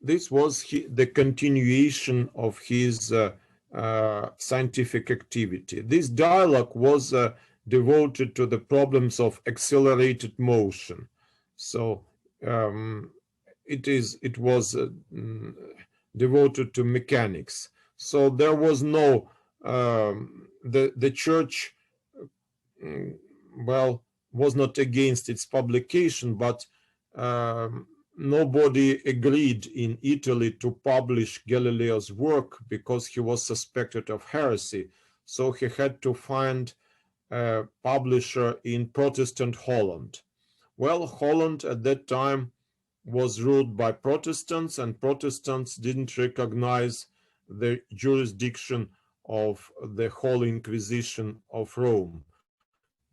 this was the continuation of his scientific activity. This dialogue was devoted to the problems of accelerated motion. So it was devoted to mechanics. So there was no the church was not against its publication, but nobody agreed in Italy to publish Galileo's work because he was suspected of heresy. So he had to find a publisher in Protestant Holland. Well, Holland at that time was ruled by Protestants, and Protestants didn't recognize the jurisdiction of the Holy Inquisition of Rome,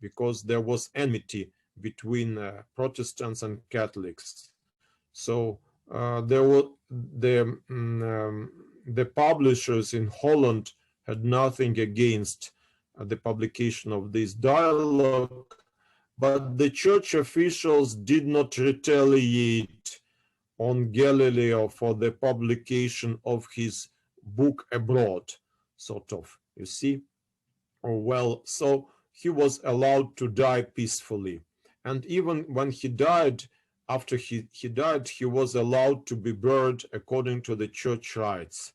because there was enmity between Protestants and Catholics. So there were the publishers in Holland had nothing against the publication of this dialogue, but the church officials did not retaliate on Galileo for the publication of his book abroad, sort of, you see. Well, so he was allowed to die peacefully. And even when he died, after he died, he was allowed to be buried according to the church rites.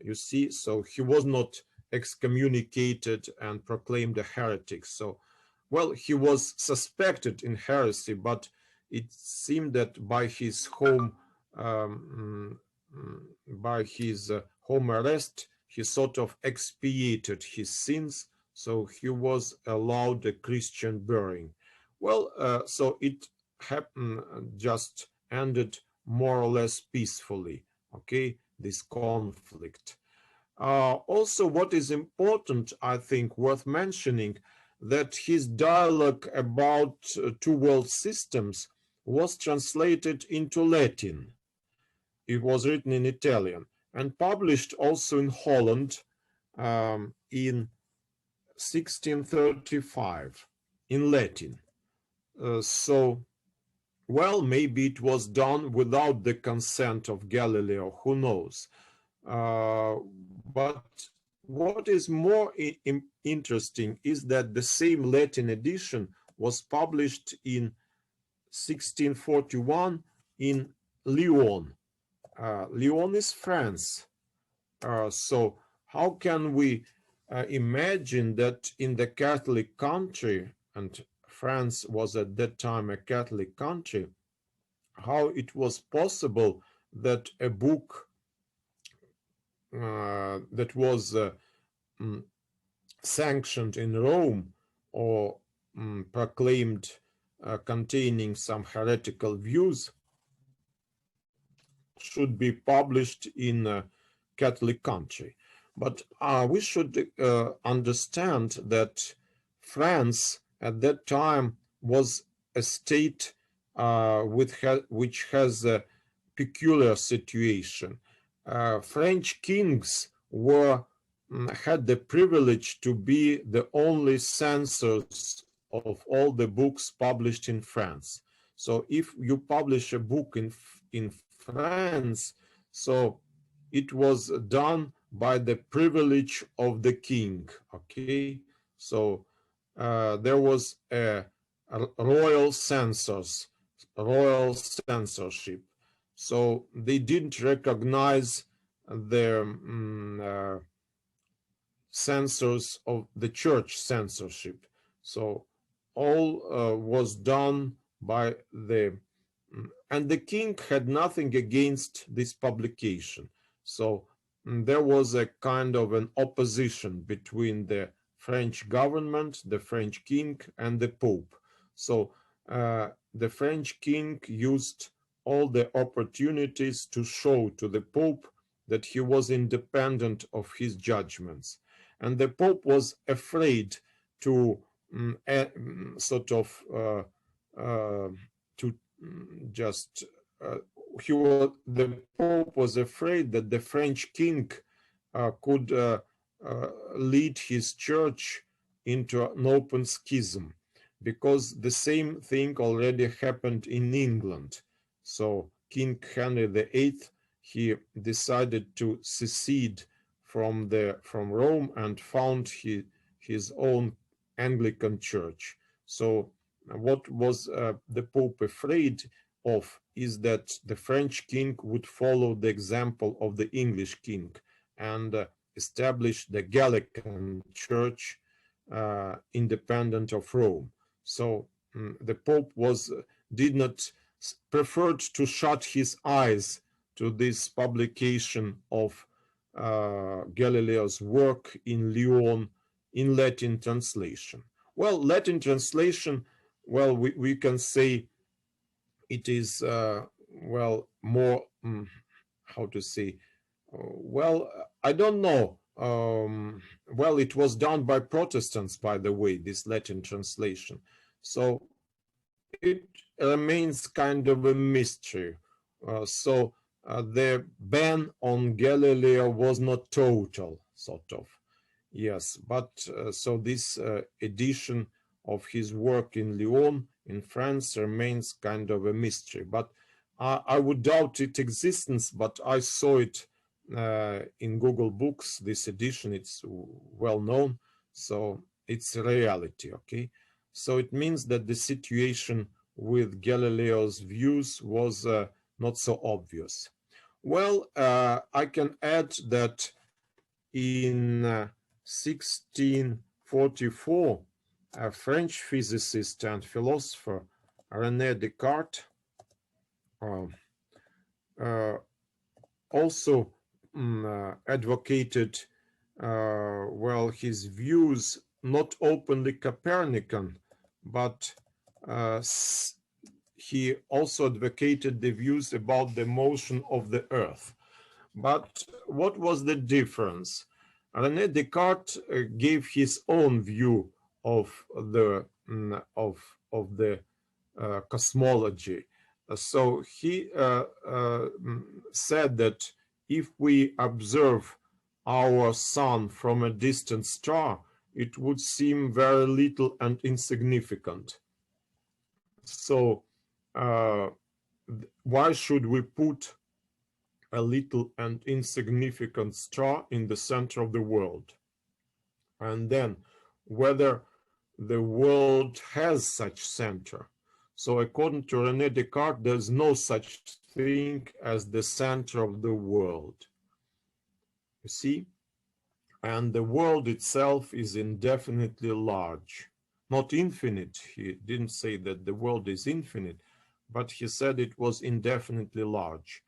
You see, so he was not excommunicated and proclaimed a heretic. So, well, he was suspected in heresy, but it seemed that by his home arrest, he sort of expiated his sins. So he was allowed a Christian burying. Well, so it happened just ended more or less peacefully, okay, this conflict. Also, what is important, I think, worth mentioning, that his dialogue about two world systems was translated into Latin. It was written in Italian and published also in Holland in 1635 in Latin. So, well, maybe it was done without the consent of Galileo, who knows. But what is more interesting is that the same Latin edition was published in 1641 in Lyon. Lyon is France. So how can we imagine that in the Catholic country, and France was at that time a Catholic country, how it was possible that a book that was sanctioned in Rome or proclaimed containing some heretical views should be published in a Catholic country. But we should understand that France at that time was a state which has a peculiar situation. French kings had the privilege to be the only censors of all the books published in France. So if you publish a book in France, so it was done by the privilege of the king, okay? So there was a royal censorship. So they didn't recognize the censors of the church censorship. So all was done by and the king had nothing against this publication. So there was a kind of an opposition between the French government, the French king, and the Pope. So the French king used all the opportunities to show to the Pope that he was independent of his judgments. And the Pope was afraid to the Pope was afraid that the French king could lead his church into an open schism, because the same thing already happened in England. So King Henry VIII, he decided to secede from Rome and found his own Anglican church. So what was the Pope afraid of is that the French king would follow the example of the English king and establish the Gallican church independent of Rome. So the Pope preferred to shut his eyes to this publication of Galileo's work in Lyon in Latin translation. Well, Latin translation, well, we can say it is, more, how to say, I don't know. Well, it was done by Protestants, by the way, this Latin translation. So it remains kind of a mystery. The ban on Galileo was not total, sort of. Yes, but so this edition of his work in Lyon, in France, remains kind of a mystery. But I would doubt its existence, but I saw it in Google Books, this edition. It's well known, so it's a reality, okay? So it means that the situation with Galileo's views was not so obvious. Well, I can add that in 1644, a French physicist and philosopher, René Descartes, also advocated, his views not openly Copernican, but he also advocated the views about the motion of the Earth. But what was the difference? René Descartes gave his own view of the cosmology. So he said that if we observe our sun from a distant star, it would seem very little and insignificant. So why should we put a little and insignificant star in the center of the world? And then whether the world has such center. So according to René Descartes, there's no such thing as the center of the world. You see? And the world itself is indefinitely large. Not infinite. He didn't say that the world is infinite, but he said it was indefinitely large.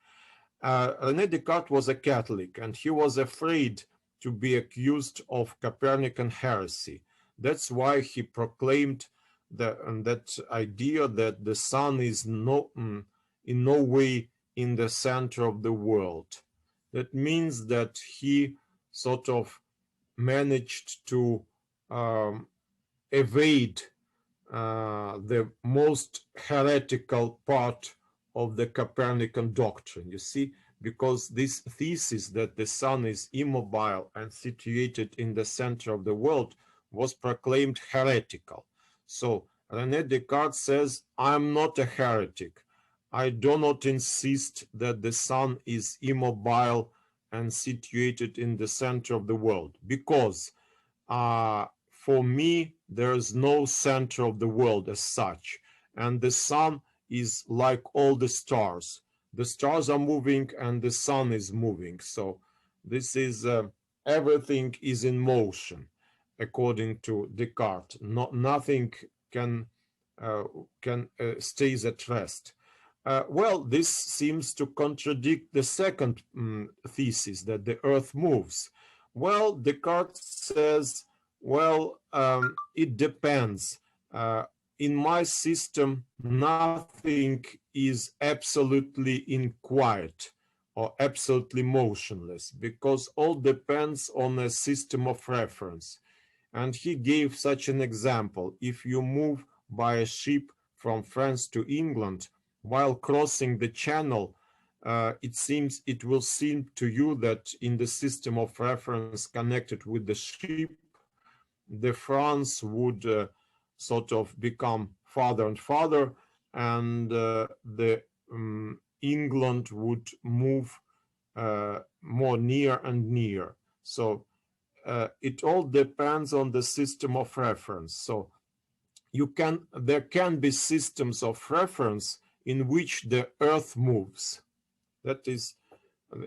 René Descartes was a Catholic, and he was afraid to be accused of Copernican heresy. That's why he proclaimed that idea that the sun is in no way in the center of the world. That means that he sort of managed to evade the most heretical part of the Copernican doctrine, you see, because this thesis that the sun is immobile and situated in the center of the world was proclaimed heretical. So René Descartes says, I'm not a heretic. I do not insist that the sun is immobile and situated in the center of the world, because for me, there is no center of the world as such, and the sun is like all the stars. The stars are moving and the sun is moving. So this is everything is in motion, according to Descartes. Nothing can stays at rest. Well, this seems to contradict the second thesis that the Earth moves. Well, Descartes says, well, it depends. In my system, nothing is absolutely in quiet or absolutely motionless, because all depends on a system of reference. And he gave such an example. If you move by a ship from France to England, while crossing the channel, it will seem to you that in the system of reference connected with the ship, the France would sort of become farther and farther, and the England would move more near and near. So it all depends on the system of reference. So there can be systems of reference in which the Earth moves. That is,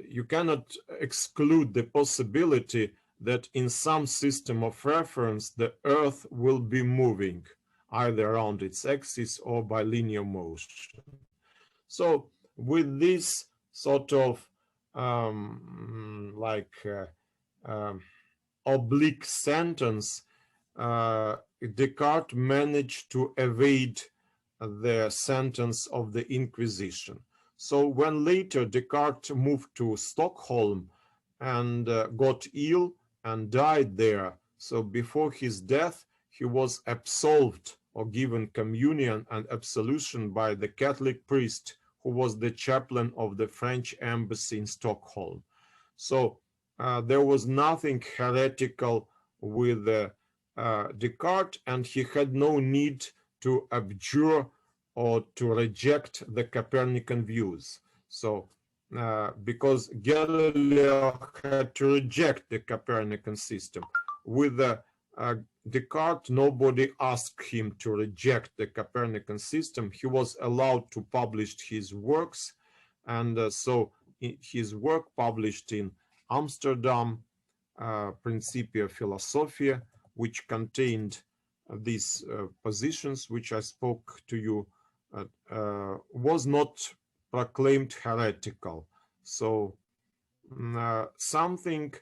you cannot exclude the possibility that in some system of reference, the Earth will be moving either around its axis or by linear motion. So with this sort of oblique sentence, Descartes managed to evade the sentence of the Inquisition. So when later Descartes moved to Stockholm and got ill and died there, so before his death, he was absolved or given communion and absolution by the Catholic priest who was the chaplain of the French embassy in Stockholm. So there was nothing heretical with Descartes, and he had no need to abjure or to reject the Copernican views. So because Galileo had to reject the Copernican system. With Descartes, nobody asked him to reject the Copernican system. He was allowed to publish his works, and so his work published in Amsterdam, Principia Philosophiae, which contained these positions which I spoke to you, was not proclaimed heretical. So something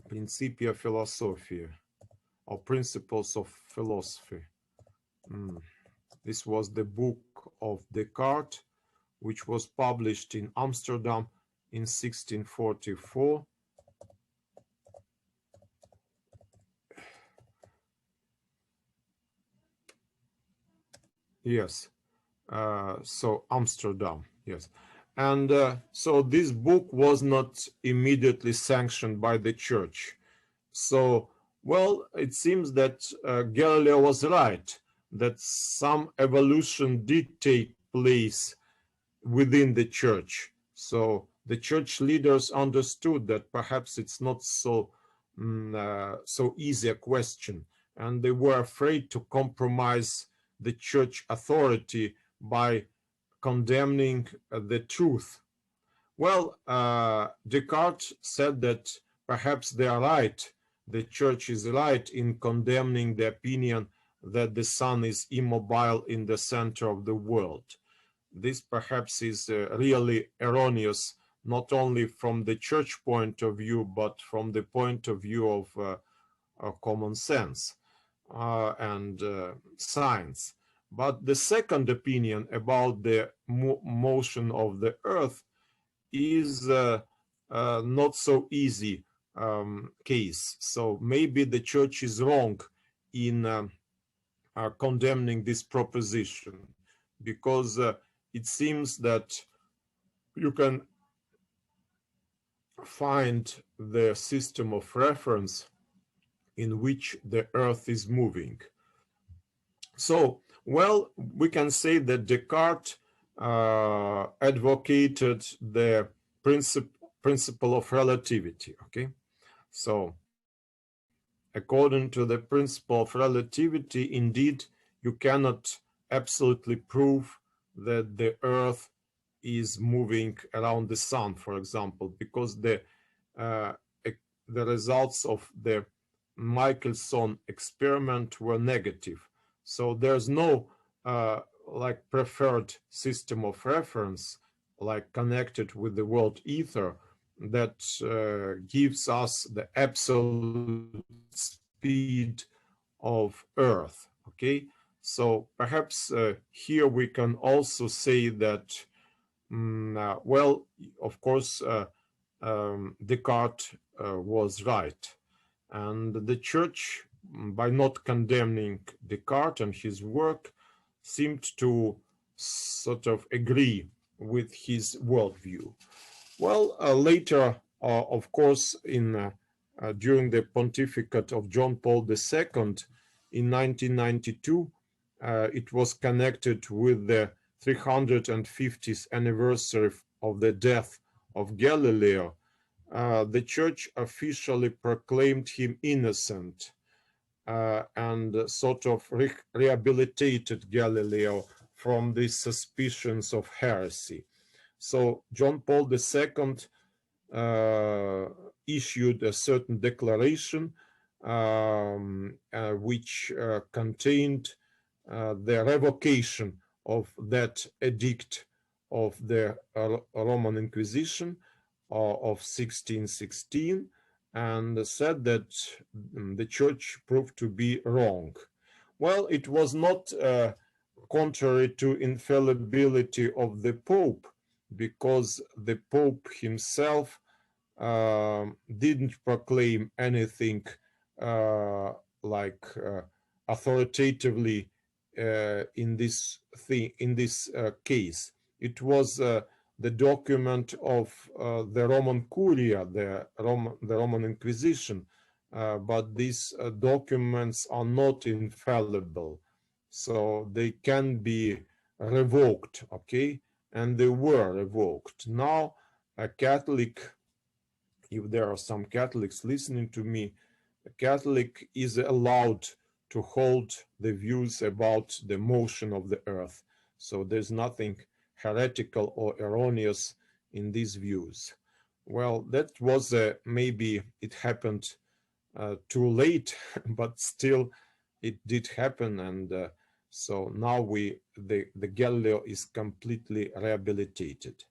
Principia Philosophiae or Principles of Philosophy. This was the book of Descartes, which was published in Amsterdam in 1644. Yes, so Amsterdam, yes. And so this book was not immediately sanctioned by the church. So, well, it seems that Galileo was right, that some evolution did take place within the church. So the church leaders understood that perhaps it's not so so easy a question, and they were afraid to compromise the church authority by condemning the truth. Well, Descartes said that perhaps they are right, the church is right in condemning the opinion that the sun is immobile in the center of the world. This perhaps is really erroneous, not only from the church point of view, but from the point of view of common sense and science. But the second opinion about the motion of the earth is not so easy case. So maybe the church is wrong in condemning this proposition, because it seems that you can find the system of reference in which the earth is moving. So, well, we can say that Descartes advocated the principle of relativity, okay? So, according to the principle of relativity, indeed, you cannot absolutely prove that the earth is moving around the sun, for example, because the results of the Michelson experiment were negative. So there's no like preferred system of reference, like connected with the world ether, that gives us the absolute speed of Earth. Okay, so perhaps here we can also say that, well, of course, Descartes was right, and the church, by not condemning Descartes and his work, seemed to sort of agree with his worldview. Well, later, of course, during the pontificate of John Paul II in 1992, it was connected with the 350th anniversary of the death of Galileo. The church officially proclaimed him innocent and sort of rehabilitated Galileo from these suspicions of heresy. So John Paul II issued a certain declaration which contained the revocation of that edict of the Roman Inquisition of 1616, and said that the church proved to be wrong. Well, it was not contrary to infallibility of the Pope, because the Pope himself didn't proclaim anything like authoritatively in this case. It was the document of the Roman Curia, the Roman Inquisition, but these documents are not infallible, so they can be revoked, okay? And they were revoked. Now, a Catholic, if there are some Catholics listening to me, a Catholic is allowed to hold the views about the motion of the earth. So there's nothing heretical or erroneous in these views. Well, that was maybe it happened too late, but still it did happen, and so now the Galileo is completely rehabilitated.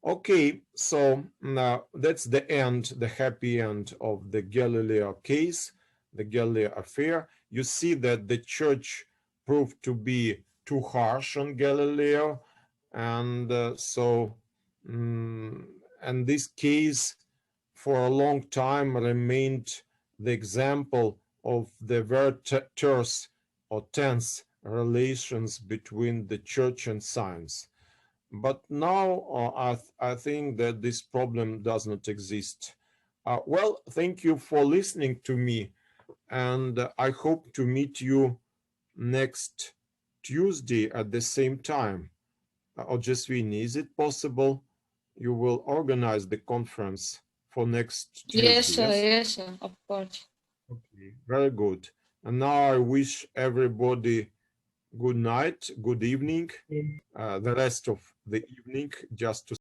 Okay, so now that's the end, the happy end of the Galileo case, the Galileo affair. You see that the church proved to too harsh on Galileo, and and this case for a long time remained the example of the very terse or tense relations between the church and science. But now I think that this problem does not exist. Well, thank you for listening to me, and I hope to meet you next Tuesday at the same time. Ojaswini, is it possible you will organize the conference for next Yes, Tuesday? sir. Yes? Yes, sir. Of course. Okay, very good. And now I wish everybody good night, good evening, the rest of the evening, just to